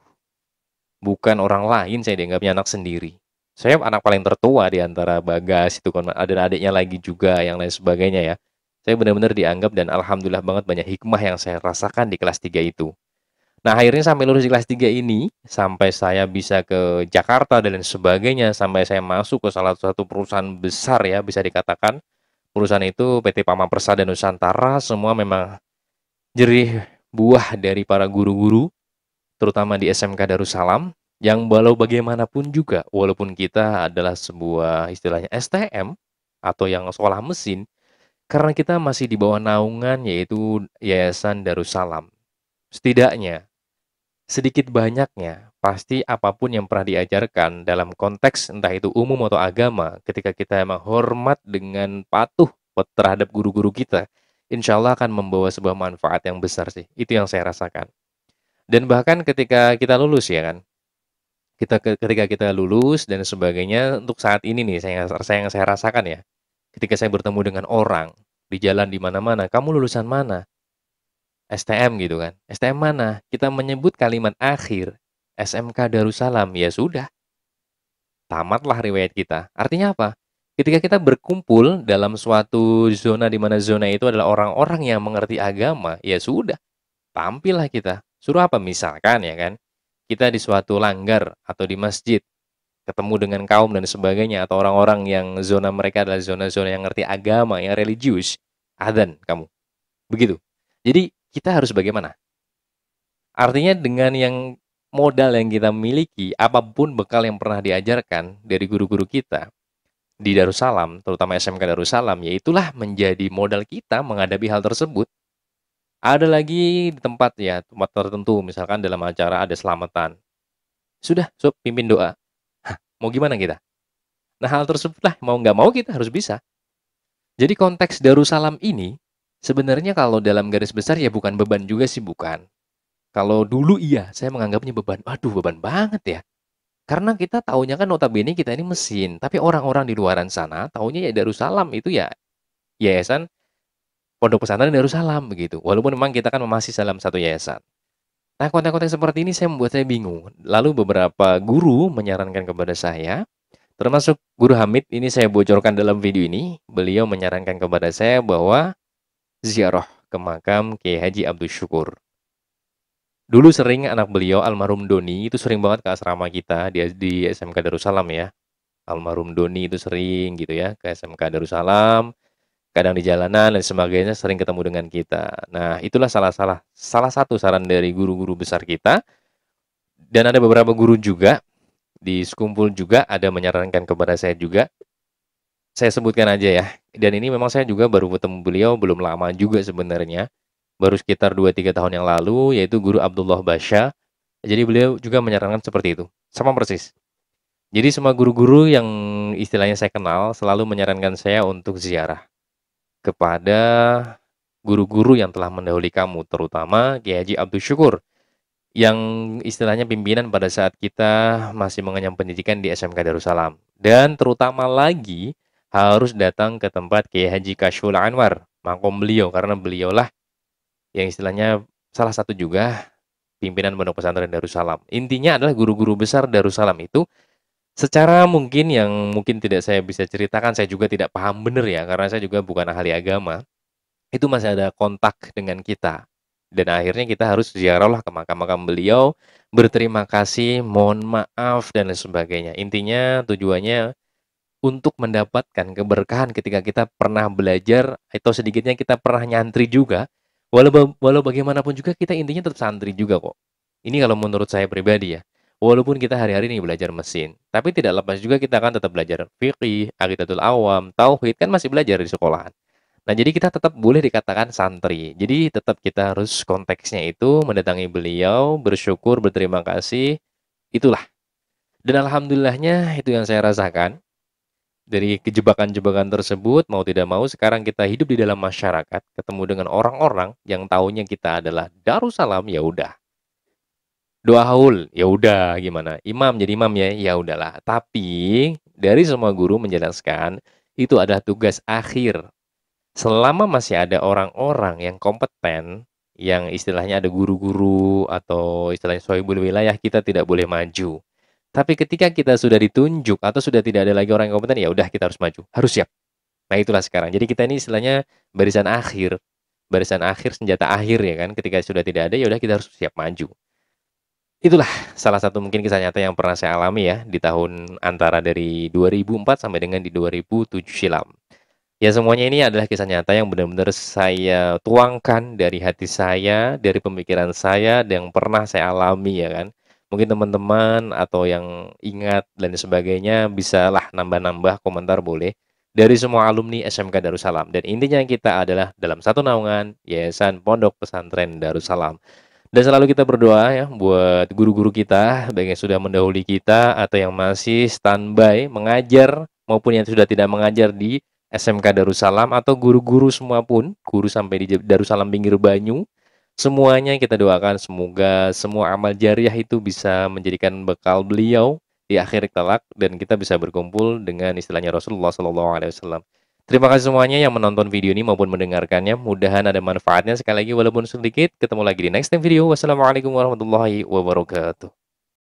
bukan orang lain, saya dianggapnya anak sendiri. Saya anak paling tertua di antara Bagas itu kan, ada adiknya lagi juga yang lain sebagainya ya. Saya benar-benar dianggap dan alhamdulillah banget banyak hikmah yang saya rasakan di kelas 3 itu. Nah, akhirnya sampai lulus di kelas 3 ini, sampai saya bisa ke Jakarta dan lain sebagainya, sampai saya masuk ke salah satu perusahaan besar ya, bisa dikatakan. Perusahaan itu PT Pama Persada Nusantara, semua memang jerih buah dari para guru-guru, terutama di SMK Darussalam, yang walau bagaimanapun juga, walaupun kita adalah sebuah istilahnya STM, atau yang sekolah mesin, karena kita masih di bawah naungan yaitu Yayasan Darussalam. Setidaknya, sedikit banyaknya, pasti apapun yang pernah diajarkan dalam konteks entah itu umum atau agama, ketika kita emang hormat dengan patuh terhadap guru-guru kita, insya Allah akan membawa sebuah manfaat yang besar sih. Itu yang saya rasakan. Dan bahkan ketika kita lulus ya kan, ketika kita lulus dan sebagainya, untuk saat ini nih, yang saya rasakan ya, ketika saya bertemu dengan orang, di jalan di mana-mana, "Kamu lulusan mana?" STM gitu kan. STM mana? Kita menyebut kalimat akhir, SMK Darussalam, ya sudah, tamatlah riwayat kita. Artinya apa? Ketika kita berkumpul dalam suatu zona di mana zona itu adalah orang-orang yang mengerti agama, ya sudah, tampillah kita. Suruh apa? Misalkan ya kan, kita di suatu langgar atau di masjid, ketemu dengan kaum dan sebagainya, atau orang-orang yang zona mereka adalah zona-zona yang ngerti agama, yang religius, adzan kamu. Begitu. Jadi kita harus bagaimana? Artinya dengan yang modal yang kita miliki, apapun bekal yang pernah diajarkan dari guru-guru kita di Darussalam, terutama SMK Darussalam, ya itulah menjadi modal kita menghadapi hal tersebut. Ada lagi di tempat ya, tempat tertentu, misalkan dalam acara ada selamatan. Sudah, sob, pimpin doa. Hah, mau gimana kita? Nah, hal tersebut lah, mau nggak mau kita harus bisa. Jadi konteks Darussalam ini, sebenarnya kalau dalam garis besar ya bukan beban juga sih, bukan. Kalau dulu iya, saya menganggapnya beban. Aduh, beban banget ya. Karena kita taunya kan notabene kita ini mesin, tapi orang-orang di luaran sana taunya ya Darussalam itu ya yayasan Pondok Pesantren Darussalam begitu. Walaupun memang kita kan masih dalam satu yayasan. Nah, konten-konten seperti ini membuat saya bingung. Lalu beberapa guru menyarankan kepada saya, termasuk Guru Hamid, ini saya bocorkan dalam video ini, beliau menyarankan kepada saya bahwa ziarah ke makam Kiai Haji Abdul Syukur. Dulu sering anak beliau almarhum Doni itu sering banget ke asrama kita di SMK Darussalam ya. Almarhum Doni itu sering gitu ya ke SMK Darussalam, kadang di jalanan dan sebagainya sering ketemu dengan kita. Nah, itulah salah satu saran dari guru-guru besar kita, dan ada beberapa guru juga di sekumpul juga ada menyarankan kepada saya juga. Saya sebutkan aja ya. Dan ini memang saya juga baru ketemu beliau belum lama juga sebenarnya. baru sekitar 2-3 tahun yang lalu, yaitu Guru Abdullah Basya. Jadi beliau juga menyarankan seperti itu, sama persis. Jadi semua guru-guru yang istilahnya saya kenal selalu menyarankan saya untuk ziarah kepada guru-guru yang telah mendahului kamu, terutama Kiai Haji Abdul Syukur, yang istilahnya pimpinan pada saat kita masih mengenyam pendidikan di SMK Darussalam. Dan terutama lagi harus datang ke tempat Kiai Haji Kashful Anwar, makom beliau, karena beliaulah yang istilahnya salah satu juga pimpinan Pondok Pesantren Darussalam. Intinya adalah guru-guru besar Darussalam itu secara mungkin yang mungkin tidak saya bisa ceritakan, saya juga tidak paham benar ya, karena saya juga bukan ahli agama. Itu masih ada kontak dengan kita. Dan akhirnya kita harus ziarahlah ke makam-makam beliau, berterima kasih, mohon maaf, dan lain sebagainya. Intinya tujuannya untuk mendapatkan keberkahan ketika kita pernah belajar, atau sedikitnya kita pernah nyantri juga. Walau bagaimanapun juga kita intinya tetap santri juga kok. Ini kalau menurut saya pribadi ya. Walaupun kita hari-hari ini belajar mesin, tapi tidak lepas juga kita akan tetap belajar fikih, aqidatul awam, tauhid, kan masih belajar di sekolahan. Nah, jadi kita tetap boleh dikatakan santri. Jadi tetap kita harus konteksnya itu mendatangi beliau, bersyukur, berterima kasih, itulah. Dan alhamdulillahnya itu yang saya rasakan. Dari kejebakan-jebakan tersebut, mau tidak mau sekarang kita hidup di dalam masyarakat, ketemu dengan orang-orang yang taunya kita adalah Darussalam, ya udah. Doa haul, ya udah gimana? Imam jadi imam ya, ya udahlah. Tapi dari semua guru menjelaskan itu adalah tugas akhir. Selama masih ada orang-orang yang kompeten, yang istilahnya ada guru-guru atau istilahnya sohibul wilayah, kita tidak boleh maju. Tapi ketika kita sudah ditunjuk atau sudah tidak ada lagi orang yang kompeten, ya udah kita harus maju, harus siap. Nah itulah sekarang. Jadi kita ini istilahnya barisan akhir, senjata akhir ya kan. Ketika sudah tidak ada, ya udah kita harus siap maju. Itulah salah satu mungkin kisah nyata yang pernah saya alami ya di tahun antara dari 2004 sampai dengan di 2007 silam. Ya semuanya ini adalah kisah nyata yang benar-benar saya tuangkan dari hati saya, dari pemikiran saya, yang pernah saya alami ya kan. Mungkin teman-teman atau yang ingat dan sebagainya bisalah nambah-nambah komentar boleh. Dari semua alumni SMK Darussalam. Dan intinya kita adalah dalam satu naungan Yayasan Pondok Pesantren Darussalam. Dan selalu kita berdoa ya buat guru-guru kita, baik yang sudah mendahului kita atau yang masih standby mengajar maupun yang sudah tidak mengajar di SMK Darussalam atau guru-guru semua pun, guru sampai di Darussalam Pinggir Banyu, semuanya kita doakan semoga semua amal jariah itu bisa menjadikan bekal beliau di akhir kelak dan kita bisa berkumpul dengan istilahnya Rasulullah SAW. Terima kasih semuanya yang menonton video ini maupun mendengarkannya. Mudahan ada manfaatnya sekali lagi walaupun sedikit. Ketemu lagi di next time video. Wassalamualaikum warahmatullahi wabarakatuh.